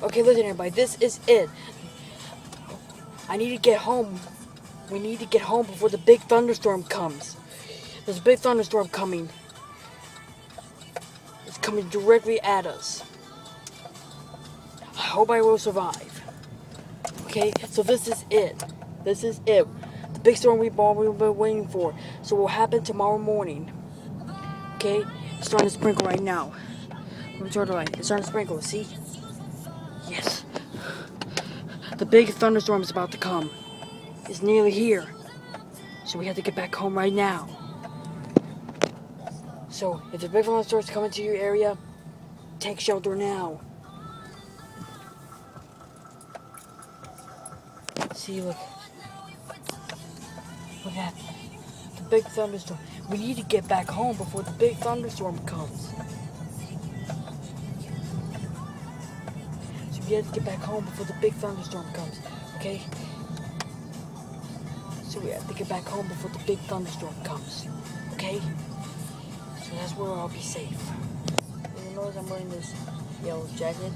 Okay, listen everybody, this is it. I need to get home. We need to get home before the big thunderstorm comes. There's a big thunderstorm coming. It's coming directly at us. I hope I will survive. Okay, so this is it. This is it. The big storm we've been waiting for. So it will happen tomorrow morning. Okay, it's starting to sprinkle right now. Let me turn the light. It's starting to sprinkle. See? Yes. The big thunderstorm is about to come. It's nearly here. So we have to get back home right now. So if the big thunderstorm is coming to your area, take shelter now. See, look. Look at that. The big thunderstorm. We need to get back home before the big thunderstorm comes. So we have to get back home before the big thunderstorm comes. Okay? So we have to get back home before the big thunderstorm comes. Okay? So that's where I'll be safe. You notice I'm wearing this yellow jacket,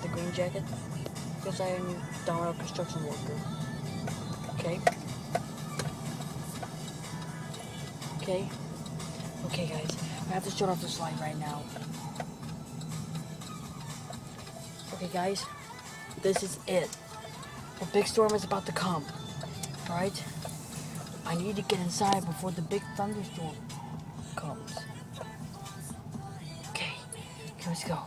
the green jacket, because I am a downhill construction worker. Okay? Okay? Okay guys, I have to shut off this light right now. Okay guys, this is it. The big storm is about to come. Alright? I need to get inside before the big thunderstorm comes. Okay, let's go.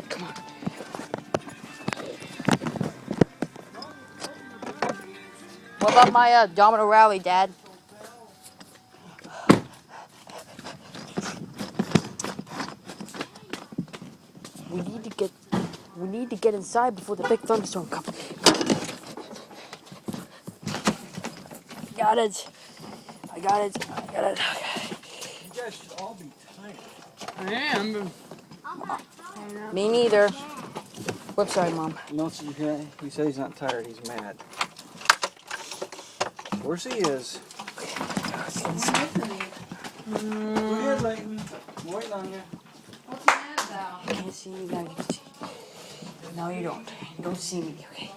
Come on. What about my domino rally, Dad? We need to get inside before the big thunderstorm comes. Got it. I got it. You guys should all be tired. I am. Me neither. Whoops, sorry, Mom. No, he said he's not tired, he's mad. Of course he is. Go ahead, Leighton. I'm waiting on you. What's he mad about? You can't see me now. You can see. No, you don't. You don't see me, okay?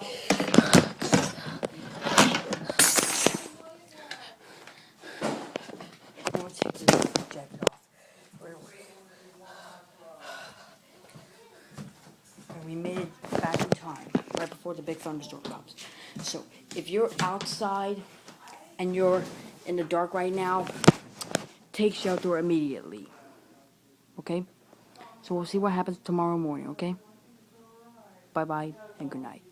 I'm gonna take this jacket off. Right away. And we made it back in time, right before the big thunderstorm comes. So, if you're outside and you're in the dark right now, take shelter immediately. Okay? So we'll see what happens tomorrow morning, okay? Bye-bye and good night.